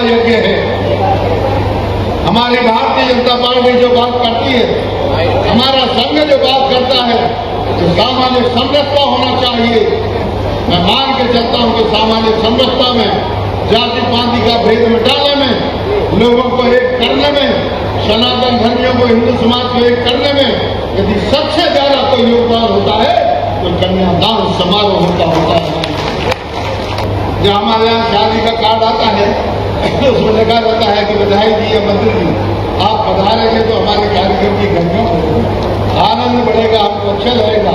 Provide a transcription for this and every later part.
यज्ञ है। हमारी भारतीय जनता पार्टी जो बात करती है, हमारा संघ जो बात करता है कि सामाजिक समरसता होना चाहिए, मैं मान के चलता हूं कि सामाजिक समरसता में, जाति पाति का भेद मिटाने में, लोगों को एक करने में, सनातन धर्मियों को, हिंदू समाज को एक करने में यदि सबसे ज्यादा कोई योगदान होता है तो कन्यादान समारोह होता है। जब हमारे यहाँ शादी का कार्ड आता है तो उसमें लिखा रहता है कि बधाई दी या मंत्री जी, आप पधारेंगे तो हमारे कार्यक्रम की घटना होगी, आनंद बढ़ेगा, आपको अच्छा लगेगा।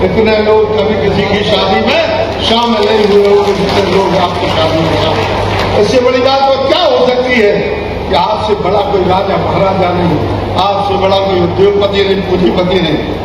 इतने लोग कभी किसी की शादी में शामिल नहीं हुए हो, जितने लोग आपकी शादी में शामिल। इससे बड़ी बात तो क्या हो सकती है कि आपसे बड़ा कोई राजा महाराजा नहीं, आपसे बड़ा कोई उद्योगपति नहीं, पूंजीपति नहीं।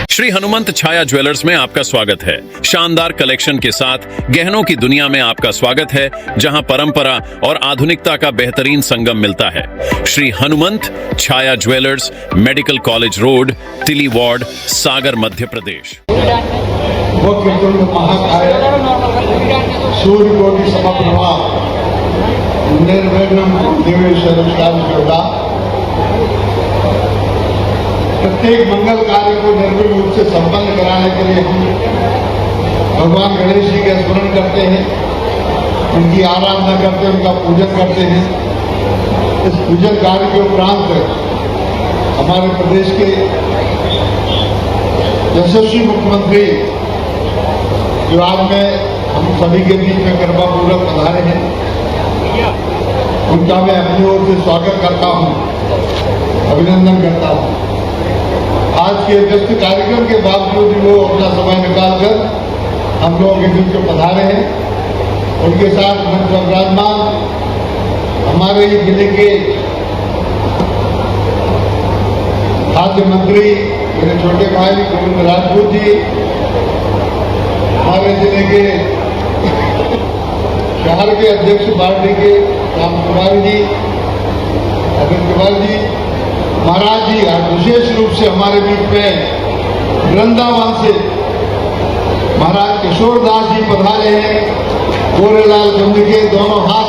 श्री हनुमंत छाया ज्वेलर्स में आपका स्वागत है। शानदार कलेक्शन के साथ गहनों की दुनिया में आपका स्वागत है, जहां परंपरा और आधुनिकता का बेहतरीन संगम मिलता है। श्री हनुमंत छाया ज्वेलर्स, मेडिकल कॉलेज रोड, तिली वार्ड, सागर, मध्य प्रदेश। वक्रतुंड महाकाय सूर्यकोटि समप्रभा निर्विघ्नं देवी सर्वकार्येषु। प्रत्येक मंगल कार्य को निर्विघ्न रूप से संपन्न कराने के लिए हम भगवान गणेश जी का स्मरण करते हैं, उनकी आराधना करते हैं, उनका पूजन करते हैं। इस पूजन कार्य के उपरांत हमारे प्रदेश के यशस्वी मुख्यमंत्री जो आज में हम सभी के बीच में कृपापूर्वक पधारे हैं, उनका मैं अपनी ओर से स्वागत करता हूं, अभिनंदन करता हूं। आज के व्यस्त कार्यक्रम के बावजूद वो अपना समय निकालकर हम लोगों के बीच में पधारे हैं। उनके साथ मंच पर विराजमान हमारे ही जिले के खाद्य मंत्री मेरे छोटे भाई गोविंद राजपूत जी, हमारे जिले के शहर के अध्यक्ष पार्टी के राम कुमार जी, अरविंद कुमार जी महाराज जी, आज विशेष रूप से हमारे बीच में वृंदावन से महाराज किशोर दास जी पधारे हैं। गोरेलाल गंज के दोनों हाथ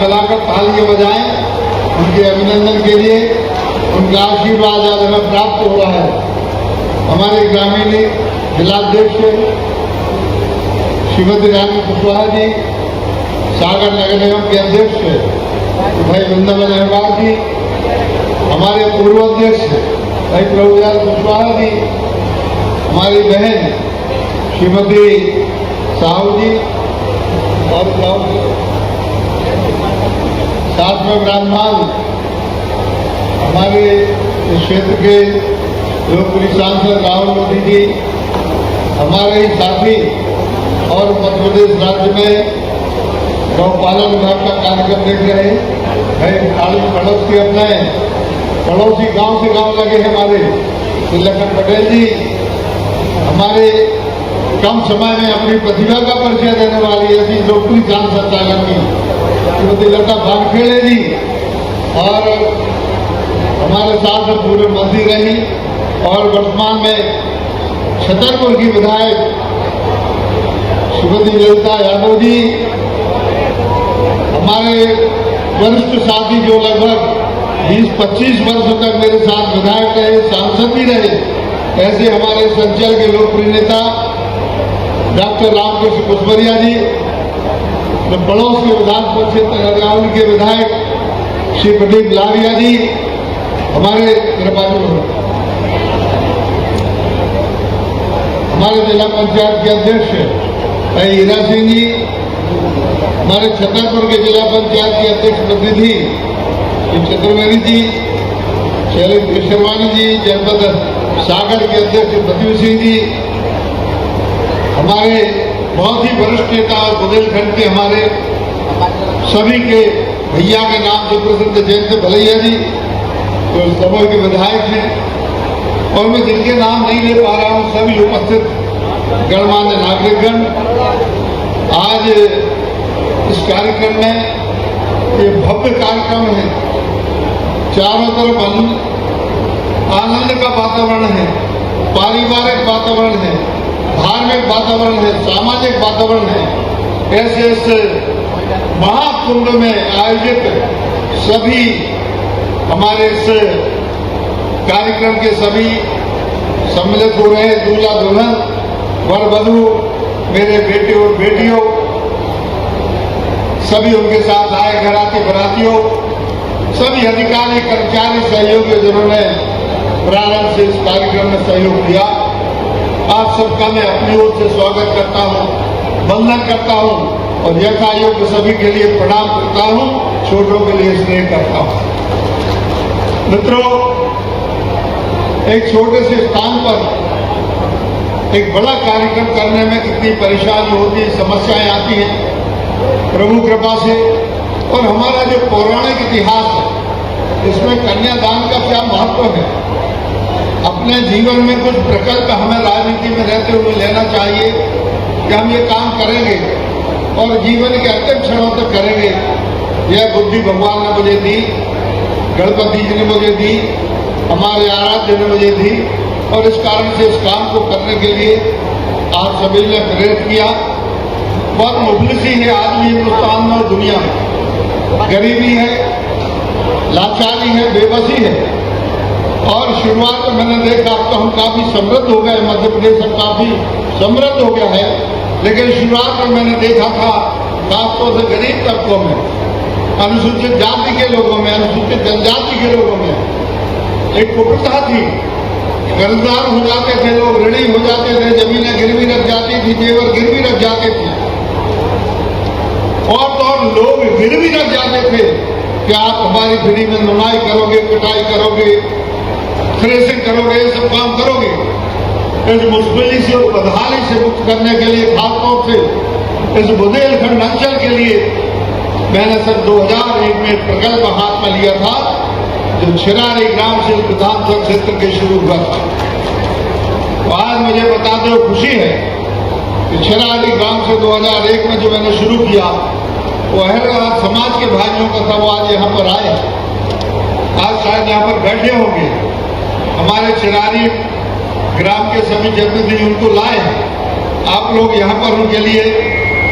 मिलाकर तालियां बजाएं उनके अभिनंदन के लिए। उनका आशीर्वाद आज हमें प्राप्त हो रहा है। हमारे ग्रामीण जिलाध्यक्ष श्रीमती रानी कुशवाहा जी, सागर नगर निगम के अध्यक्ष भाई वृंदावन अहवाल जी, हमारे पूर्व अध्यक्ष भाई प्रभुलाल कुशवाहा जी, हमारी बहन श्रीमती साहू जी, और साथ में विराजमान हमारे इस क्षेत्र के लोकप्रिय सांसद राहुल मोदी जी, हमारे ही साथी और मध्य प्रदेश राज्य में गौपालन विभाग का कार्यक्रम देख रहे हैं भाई पड़ोस के अपने पड़ोसी गांव से गांव लगे हमारे लखन पटेल जी, हमारे कम समय में अपनी प्रतिभा का परिचय देने वाली ऐसी लोकप्रिय सांसद सागर की श्रीमती लता भागखेड़े जी, और हमारे साथ पूर्व मंत्री रही और वर्तमान में छतरपुर की विधायक श्रीमती ललिता यादव जी, हमारे वरिष्ठ साथी जो लगभग 20-25 वर्षों तक मेरे साथ विधायक रहे, सांसद भी रहे, ऐसे हमारे संचल के लोकप्रिय नेता डॉक्टर रामकृष्ण कुशवरिया जी, पड़ोस के विधानसभा क्षेत्र हरियाणा के विधायक श्री प्रदीप लारिया जी, हमारे जिला पंचायत के अध्यक्ष हीरा सिंह जी, हमारे छतरपुर के जिला पंचायत के अध्यक्ष प्रतिनिधि चतुर्वेदी जी, शैलेश केशरवानी जी, जनपद सागर के अध्यक्ष प्रदीप सिंह जी, हमारे बहुत ही वरिष्ठ नेता और बुंदेलखंड के हमारे सभी के भैया के नाम से प्रसिद्ध जयंत भलैया जी, जो समूह के विधायक हैं, और मैं जिनके नाम नहीं ले पा रहा हूं, सभी उपस्थित गणमान्य नागरिकगण, आज इस कार्यक्रम में ये भव्य कार्यक्रम है, चारों तरफ आनंद का वातावरण है, पारिवारिक वातावरण है, धार्मिक वातावरण है, सामाजिक वातावरण है। ऐसे महाकुंभ में आयोजित सभी हमारे इस कार्यक्रम के सभी सम्मिलित हो रहे दूल्हा दुल्हन, वर वधू, मेरे बेटे और बेटियों, सभी उनके साथ आए घराती बरातियों, सभी अधिकारी कर्मचारी सहयोगी जिन्होंने प्रारंभ से इस कार्यक्रम में सहयोग दिया, आप सबका मैं अपनी ओर से स्वागत करता हूं, वंदन करता हूं और यथायोग्य सभी के लिए प्रणाम करता हूं, छोटों के लिए स्नेह करता हूं। मित्रों, एक छोटे से स्थान पर एक बड़ा कार्यक्रम करने में कितनी परेशानी होती है, समस्याएं आती हैं। प्रभु कृपा से और हमारा जो पौराणिक इतिहास है, इसमें कन्यादान का क्या महत्व है। अपने जीवन में कुछ प्रकल्प हमें राजनीति में रहते हुए लेना चाहिए कि हम ये काम करेंगे और जीवन के अंतिम क्षणों तक करेंगे। यह बुद्धि भगवान ने मुझे दी, गणपति जी ने मुझे दी, हमारे आराध्य ने मुझे दी और इस कारण से इस काम को करने के लिए आप सभी ने प्रेरित किया। बहुत मुफलिसी है आदमी हिंदुस्तान में और दुनिया में, गरीबी है, लाचारी है, बेबसी है। और शुरुआत में मैंने देखा अब तो हम काफी समृद्ध हो गए, मध्य प्रदेश अब काफी समृद्ध हो गया है, लेकिन शुरुआत में मैंने देखा था खासतौर से गरीब तबकों में, अनुसूचित जाति के लोगों में, अनुसूचित जनजाति के लोगों में एक कुप्रथा थी। कर्जदार हो जाते थे लोग, ऋणी हो जाते थे, जमीनें गिरवी रख जाती थी, जेवर गिरवी रख जाते थे और तो और लोग गिरवी रख जाते थे कि आप हमारी फ्री में नुनाई करोगे, पिटाई करोगे, थ्रेसिंग करोगे, ये सब काम करोगे। इस मुश्किली से और बदहाली से मुक्त करने के लिए खासतौर से इस बुंदेलखंड अंचल के लिए मैंने सर 2001 में एक प्रकल्प हाथ में लिया था, जो छिरारी ग्राम से विधानसभा क्षेत्र के शुरू हुआ था। तो आज मुझे बताते हुए खुशी है कि छिरारी ग्राम से 2001 में जो मैंने शुरू किया, वो अहरगाह समाज के भाइयों का था, वो आज यहाँ पर आए, आज शायद यहाँ पर बैठे होंगे। हमारे छिरारी ग्राम के सभी जनप्रतिनिधि उनको लाए, आप लोग यहाँ पर उनके लिए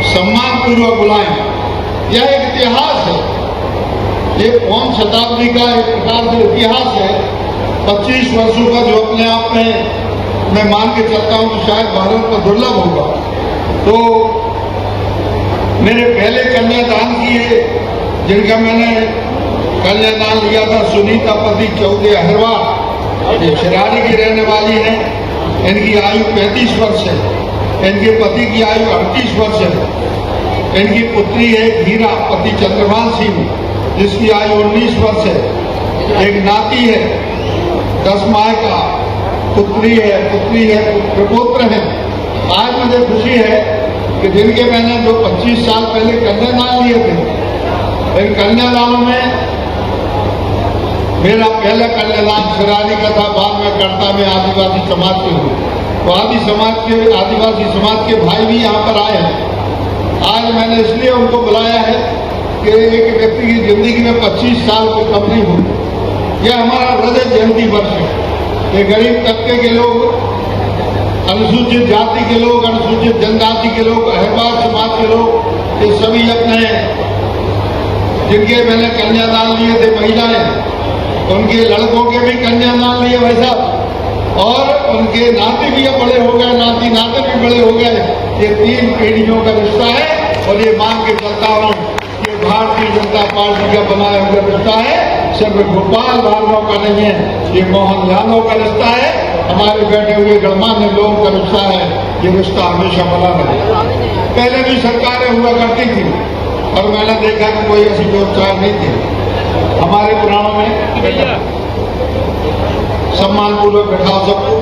सम्मान पूर्वक बुलाएं। यह एक इतिहास है, ये 5 शताब्दी का एक प्रकार से इतिहास है। 25 वर्षों का जो अपने आप में मैं मान के चलता हूं कि शायद भारत में दुर्लभ होगा। तो मेरे पहले कन्यादान किए, जिनका मैंने कन्यादान लिया था, सुनीता पति चौधरी अहरवाल, ये छिरारी की रहने वाली है, इनकी आयु 35 वर्ष है, इनके पति की आयु 38 वर्ष है। इनकी पुत्री है हीरा, पति चंद्रभान सिंह, जिसकी आयु 19 वर्ष है। एक नाती है 10 माह का, पुत्री है, प्रपुत्र है। आज मुझे खुशी है कि जिनके मैंने जो 25 साल पहले कन्यादान लिए थे, इन कन्यादानों में मेरा पहला कन्यादान छिरारी का था, बाद में करता में आदिवासी समाज के हुए। तो आदिवासी समाज के भाई भी यहाँ पर आए हैं। आज मैंने इसलिए उनको बुलाया है कि एक व्यक्ति की जिंदगी में 25 साल को कंपनी हो, यह हमारा रजत जयंती वर्ष है। ये गरीब तबके के लोग, अनुसूचित जाति के लोग, अनुसूचित जनजाति के लोग, अहरवाल समाज के लोग, ये सभी अपने जिनके मैंने कन्यादान लिए थे महिलाएं, उनके लड़कों के भी कन्यादान लिए भाई साहब, और उनके नाते भी अब बड़े हो गए, नाती नाते भी बड़े हो गए। ये 3 पीढ़ियों का रिश्ता है और ये मान के चलता हूँ कि भारतीय जनता पार्टी का बनाया हुआ रिश्ता है, सिर्फ गोपाल भार्गव का नहीं है, ये मोहन यादव का रिश्ता है, हमारे बैठे हुए गणमान्य लोगों का रिश्ता है। ये रिश्ता हमेशा बना रहे। पहले भी सरकारें हुआ करती थी और मैंने देखा कि कोई ऐसी व्यवस्था नहीं थी। हमारे पुराणों में सम्मान पूर्वक बैठा सबको,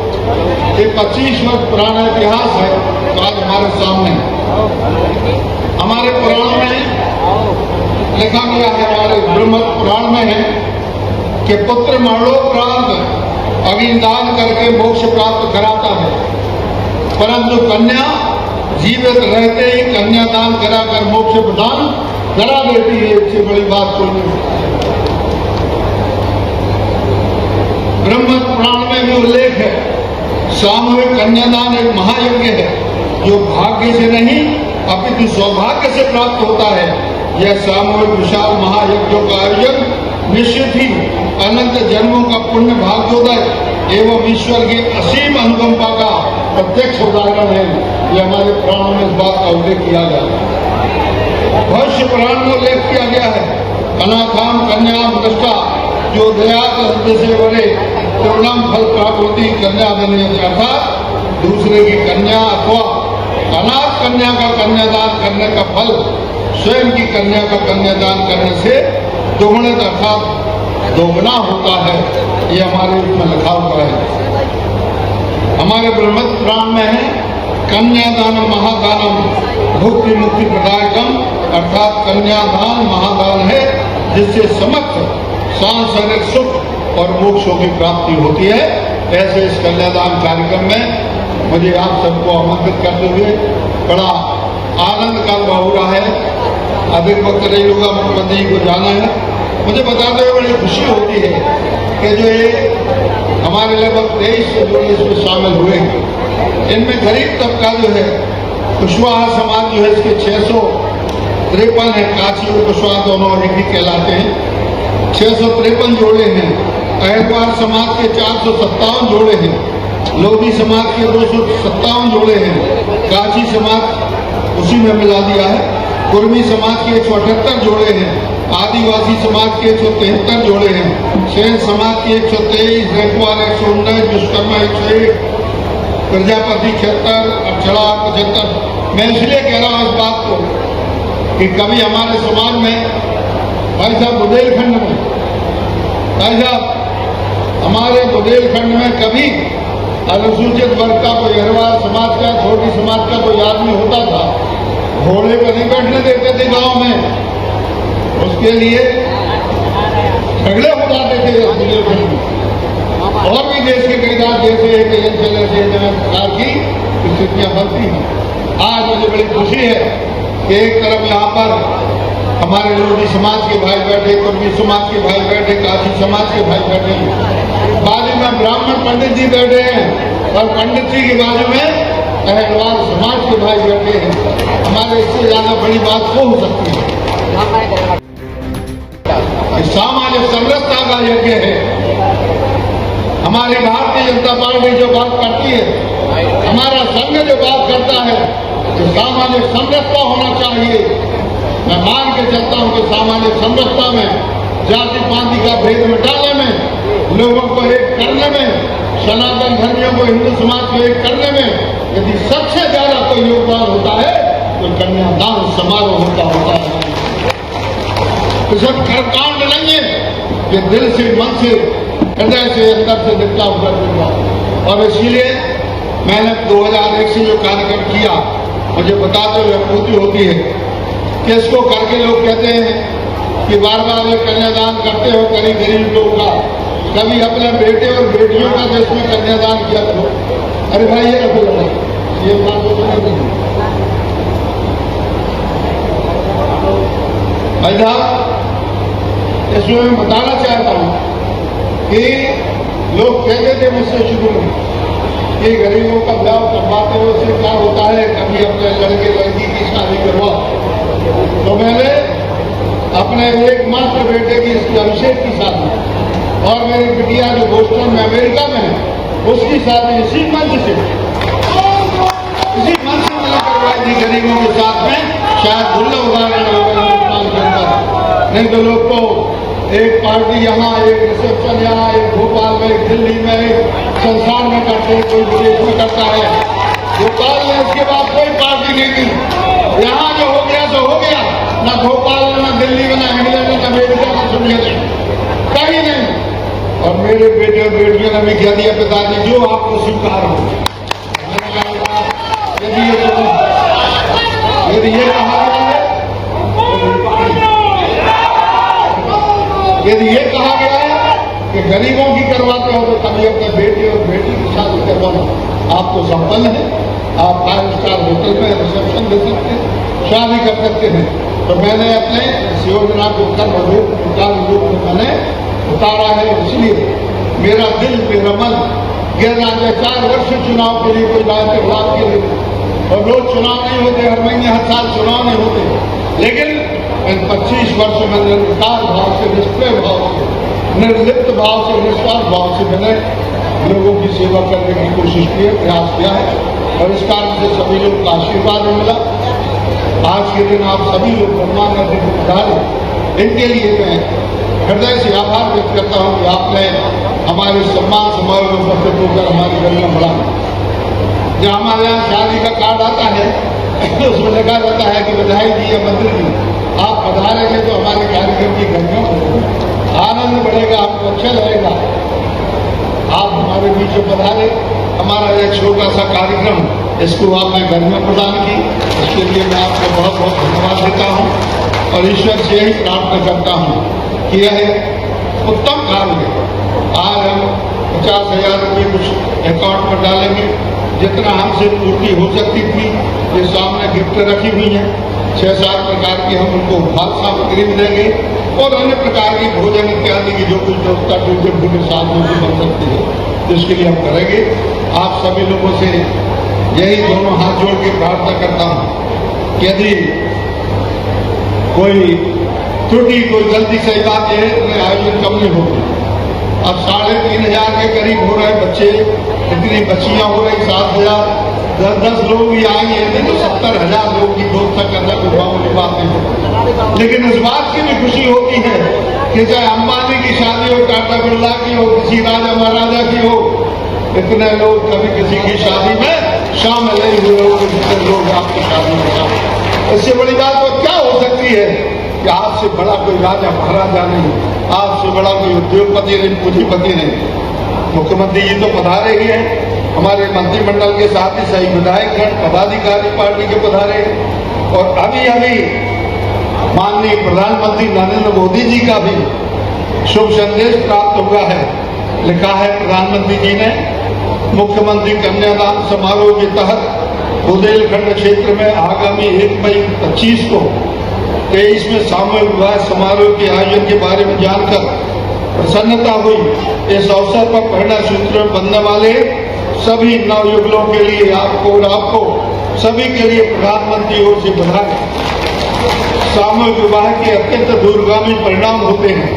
ये 25 वर्ष पुराना इतिहास है, तो आज हमारे सामने हमारे पुराणों में लिखा गया है, हमारे ब्रह्म पुराण में है कि पुत्र मरणोपरांत अग्निदान करके मोक्ष प्राप्त कराता है, परंतु कन्या जीवित रहते ही कन्यादान कराकर मोक्ष प्रदान करा देती है। इससे बड़ी बात कोई नहीं। ब्रह्म पुराण में भी उल्लेख है, सामूहिक कन्यादान एक महायज्ञ है जो भाग्य से नहीं अपितु सौभाग्य से प्राप्त होता है। यह सामूहिक विशाल महायज्ञों का आयोजन निश्चित ही अनंत जन्मों का पुण्य भाग्योदय एवं ईश्वर की असीम अनुकंपा का प्रत्यक्ष उदाहरण है। यह हमारे पुराणों में इस बात का उल्लेख किया गया है। भविष्य पुराण में उल्लेख किया गया है, अनाथाम कन्याम दृष्टा जो दया से बड़े पूर्णम फल प्राप्त होती कन्या बने, अर्थात दूसरे की कन्या अथवा अनाथ कन्या का कन्यादान करने का फल स्वयं की कन्या का कन्यादान करने से दोगुणित अर्थात दोगुना होता है। ये हमारे उसमें लिखा हुआ है। हमारे ब्रह्म पुराण में है कन्यादान महादानम भुक्ति मुक्ति प्रदायकम, अर्थात कन्यादान महादान है जिससे समस्त सांसारिक सुख और मोक्षों की प्राप्ति होती है। ऐसे इस कन्यादान कार्यक्रम में मुझे आप सबको आमंत्रित करते हुए बड़ा आनंद का अनुभव हो रहा है। अधिक वक्त नहीं होगा, मुख्यमंत्री जी को जाना है। मुझे बताते हुए बड़ी खुशी होती है कि जो ये हमारे लगभग 23 जो इसमें शामिल हुए हैं, इनमें गरीब तबका जो है कुशवाहा समाज जो है इसके 653 है, काशी और कुशवाहा दोनों एक ही कहलाते हैं। 653 जोड़े हैं। अहलवार समाज के 457 जोड़े हैं। लोधी समाज के 257 जोड़े हैं। काशी समाज उसी में मिला दिया है। कुर्मी समाज के 178 जोड़े हैं। आदिवासी समाज के 173 जोड़े हैं। सेन समाज के 123, रेखवार 119, विश्वकर्मा 101, प्रजापति 76, अक्षरा 75। मैं इसलिए कह रहा हूं इस बात को कि कभी हमारे समाज में भाई साहब बुंदेलखंड में, भाई साहब हमारे बुंदेलखंड में कभी अनुसूचित वर्ग का कोई अहलवार समाज का, छोटी समाज का कोई आदमी होता था, घोड़े पर नहीं बैठने देते थे गांव में, उसके लिए झगड़े हो जाते थे बुंदेलखंड में। और भी देश के कई राज्य ऐसे हैं कि सरकार की स्थितियां बनती हैं। आज मुझे बड़ी खुशी है कि एक तरफ यहाँ पर हमारे लोधी समाज के भाई बैठे, कुर्मी समाज के भाई बैठे, काशी समाज के भाई बैठे, बाजू में ब्राह्मण पंडित जी बैठे हैं और पंडित जी की बाजू में अहलवार समाज के भाई बैठे हैं। हमारे इससे ज्यादा बड़ी बात वो हो सकती है। सामाजिक समरसता का यज्ञ है। हमारी भारतीय जनता पार्टी जो बात करती है, हमारा संघ जो बात करता है, तो सामाजिक समरसता होना चाहिए। मैं मान के चलता हूं कि सामाजिक समरसता में, जाति पाति का भेद मिटाने में, लोगों को एक करने में, सनातन धर्मियों को हिंदू समाज को एक करने में यदि सबसे ज्यादा कोई योगदान होता है तो कन्यादान समारोह होता है। तो सब कर्मकांड नहीं है, ये दिल से, मन से, हृदय से, अंदर से निकला हुआ होगा। और इसीलिए मैंने 2001 से जो कार्यक्रम किया, मुझे बताते हुए अनुभूति होती है कि इसको करके लोग कहते हैं कि बार बार ये कन्यादान करते हो कहीं गरीब लोगों का, कभी अपने बेटे और बेटियों का देश में कन्यादान किया करो। अरे भाई ये रखो लगा, ये बात तो नहीं। भाई साहब इसमें मैं बताना चाहता हूं कि लोग कहते थे मुझसे शुरू में कि गरीबों का ब्याह करवाते हुए उससे क्या होता है, कभी अपने लड़के लड़की की शादी करवाओ। तो मैंने अपने एकमात्र बेटे की इसकी अभिषेक की शादी और मेरी बिटिया जो बोस्टन में अमेरिका में है उसकी शादी इसी मंच से मैंने करवाई थी गरीबों के साथ में। शायद दुर्लभ उदाहरण होगा हिंदुस्तान के अंदर, नहीं तो लोग तो एक पार्टी यहाँ, एक रिसेप्शन यहाँ, एक भोपाल में, एक दिल्ली में, एक संसार में करते हैं, कोई विदेश में करता है। भोपाल में उसके बाद कोई पार्टी नहीं थी। यहाँ जो हो गया तो हो गया, ना भोपाल में, ना दिल्ली में, ना इंग्लैंड में, ना अमेरिका में, सुनिए कहीं नहीं। और मेरे बेटे और बेटियों ने भी कह दिया पिताजी जो आपको स्वीकार हो। यदि ये कहा गया है, यदि ये कहा गया है कि गरीबों की करवाते हो तो कभी अपने बेटे और बेटी की शादी करवाना आपको संपन्न है। आप 5 स्टार होटल में रिसेप्शन दे सकते हैं, शादी कर सकते हैं। तो मैंने अपने इस योजना को कर्म रूप में मैंने उतारा है। इसलिए मेरा दिल, मेरा मन गैर राज्य 4 वर्ष चुनाव के लिए कोई राजनीतिक लाभ के लिए, और रोज चुनाव नहीं होते, हर महीने हर साल चुनाव नहीं होते, लेकिन इन 25 वर्षों में निर्विकार भाव से, निष्क्रिय भाव से, निर्लिप्त भाव से, निस्वार्थ भाव से मैंने लोगों की सेवा करने की कोशिश की है, प्रयास किया है, और इस कारण से सभी लोग का आशीर्वाद मिला। आज के दिन आप सभी लोग सम्मान अधिकारी, इनके लिए मैं हृदय से आभार व्यक्त करता हूं कि आपने हमारे सम्मान समारोह में उपस्थित होकर हमारी गरिमा बढ़ाई। जब हमारे यहाँ शादी का कार्ड आता है तो उसमें लिखा रहता है कि बधाई दी या मंत्री जी, आप पधारेंगे तो हमारे कार्यक्रम की गरिमा बढ़ेगी, आनंद बढ़ेगा, आपको अच्छा लगेगा। आप हमारे बीच में पधारे, हमारा यह छोटा सा कार्यक्रम, इसको आपने गरिमा प्रदान की, इसके लिए मैं आपको बहुत बहुत धन्यवाद देता हूँ और ईश्वर से यही प्रार्थना करता हूँ कि यह उत्तम कार्य है। आज हम 50,000 रुपये कुछ अकाउंट पर डालेंगे, जितना हमसे पूर्ति हो सकती थी। ये सामने गिफ्ट रखी हुई है, 6-7 प्रकार की हम उनको उपहार सामग्री भी देंगे और अन्य प्रकार की भोजन इत्यादि की जो कुछ व्यवस्था टिड्डी के साथ में बन सकती है, तो इसके लिए हम करेंगे। आप सभी लोगों से यही दोनों हाथ जोड़ के प्रार्थना करता हूँ कि यदि कोई त्रुटि, कोई गलती सही बात है, तो आयोजन कम नहीं होगी। अब 3,500 के करीब हो रहे बच्चे, इतनी बच्चियां हो रही 7,000, 10 लोग भी आएंगे नहीं तो 70,000 लोग की व्यवस्था करना कोई मामूली बात नहीं होती। लेकिन इस बात की भी खुशी होती है कि चाहे अंबानी की शादी हो, टाटा बिरला की हो, किसी राजा महाराजा की हो, इतने लोग कभी किसी की शादी में शामिल नहीं हुए हो, जितने लोग आपकी शादी में शामिल। इससे बड़ी बात तो क्या हो सकती है कि आपसे बड़ा कोई राजा महाराजा नहीं, आपसे बड़ा कोई उद्योगपति नहीं, पूंजीपति नहीं। मुख्यमंत्री जी तो पधारे ही हैं, हमारे मंत्रिमंडल के साथ ही सही विधायकगण, पदाधिकारी पार्टी के पधारे, और अभी अभी माननीय प्रधानमंत्री नरेंद्र मोदी जी का भी शुभ संदेश प्राप्त हुआ है। लिखा है प्रधानमंत्री जी ने, मुख्यमंत्री कन्यादान समारोह के तहत बुंदेलखंड क्षेत्र में आगामी 1 मई 25 को 23 में सामूहिक विवाह समारोह के आयोजन के बारे में जानकर प्रसन्नता हुई। इस अवसर पर परिणय सूत्र में बंधने वाले सभी नवयुगलों के लिए आपको सभी के लिए प्रधानमंत्री ओर से बधाई। सामूहिक विवाह के अत्यंत दूरगामी परिणाम होते हैं।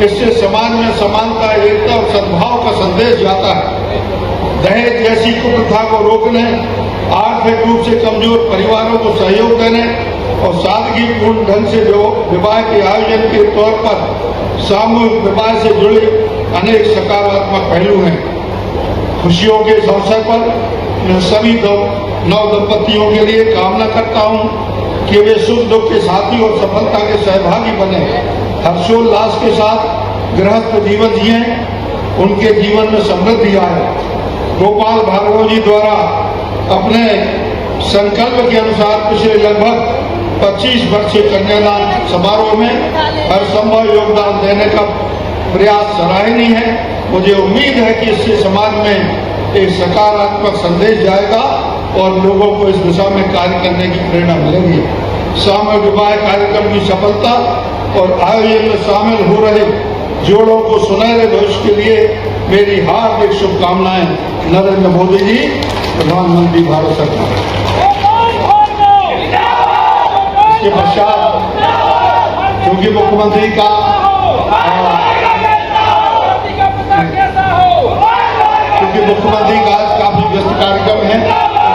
इससे समाज में समानता, एकता और सद्भाव का संदेश जाता है। दहेज जैसी कुप्रथा को रोकने, आर्थिक रूप से कमजोर परिवारों को सहयोग देने और सादगीपूर्ण ढंग से जो विवाह के आयोजन के तौर पर सामूहिक विवाह से जुड़े अनेक सकारात्मक पहलू हैं। खुशियों के इस अवसर पर मैं सभी नव दंपतियों के लिए कामना करता हूँ कि वे सुख दुख के साथी और सफलता के सहभागी बने, हर्षोल्लास के साथ गृहस्थ जीवन जिए, उनके जीवन में समृद्धि आए। गोपाल भार्गव जी द्वारा अपने संकल्प के अनुसार पिछले लगभग 25 वर्ष से कन्यादान समारोह में हर संभव योगदान देने का प्रयास सराहनीय है। मुझे उम्मीद है कि इससे समाज में एक सकारात्मक संदेश जाएगा और लोगों को इस दिशा में कार्य करने की प्रेरणा मिलेगी। सामूहिक विवाह कार्यक्रम की सफलता और आयोजन में शामिल हो रहे जोड़ों को सुनहरे भविष्य के लिए मेरी हार्दिक शुभकामनाएं। नरेंद्र मोदी जी, प्रधानमंत्री भारत सरकार। इसके पश्चात क्योंकि मुख्यमंत्री का आज काफी व्यस्त कार्यक्रम है,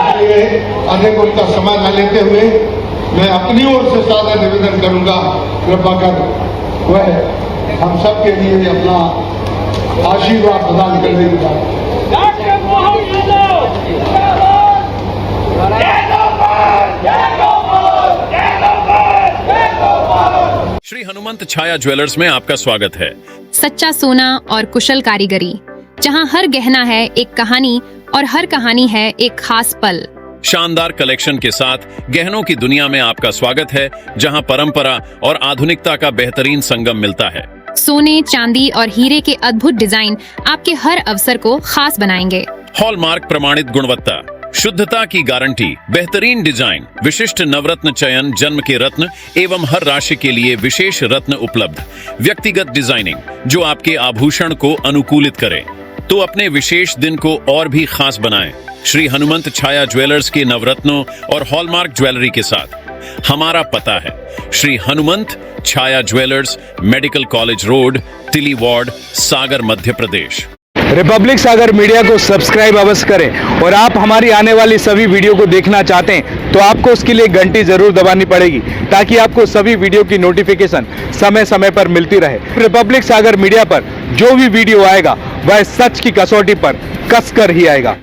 इसलिए अधिक उनका समय न लेते हुए मैं अपनी ओर से सादा निवेदन करूंगा, कृपा कर वह हम सब के लिए अपना आशीर्वाद प्रदान करने की बात। श्री हनुमंत छाया ज्वेलर्स में आपका स्वागत है। सच्चा सोना और कुशल कारीगरी, जहां हर गहना है एक कहानी और हर कहानी है एक खास पल। शानदार कलेक्शन के साथ गहनों की दुनिया में आपका स्वागत है, जहां परंपरा और आधुनिकता का बेहतरीन संगम मिलता है। सोने, चांदी और हीरे के अद्भुत डिजाइन आपके हर अवसर को खास बनाएंगे। हॉलमार्क प्रमाणित गुणवत्ता, शुद्धता की गारंटी, बेहतरीन डिजाइन, विशिष्ट नवरत्न चयन, जन्म के रत्न एवं हर राशि के लिए विशेष रत्न उपलब्ध, व्यक्तिगत डिजाइनिंग जो आपके आभूषण को अनुकूलित करे। तो अपने विशेष दिन को और भी खास बनाएं श्री हनुमंत छाया ज्वेलर्स के नवरत्नों और हॉलमार्क ज्वेलरी के साथ। हमारा पता है श्री हनुमंत छाया ज्वेलर्स, मेडिकल कॉलेज रोड, तिली वार्ड, सागर, मध्य प्रदेश। रिपब्लिक सागर मीडिया को सब्सक्राइब अवश्य करें और आप हमारी आने वाली सभी वीडियो को देखना चाहते हैं तो आपको उसके लिए घंटी जरूर दबानी पड़ेगी ताकि आपको सभी वीडियो की नोटिफिकेशन समय समय पर मिलती रहे। रिपब्लिक सागर मीडिया पर जो भी वीडियो आएगा वह सच की कसौटी पर कसकर ही आएगा।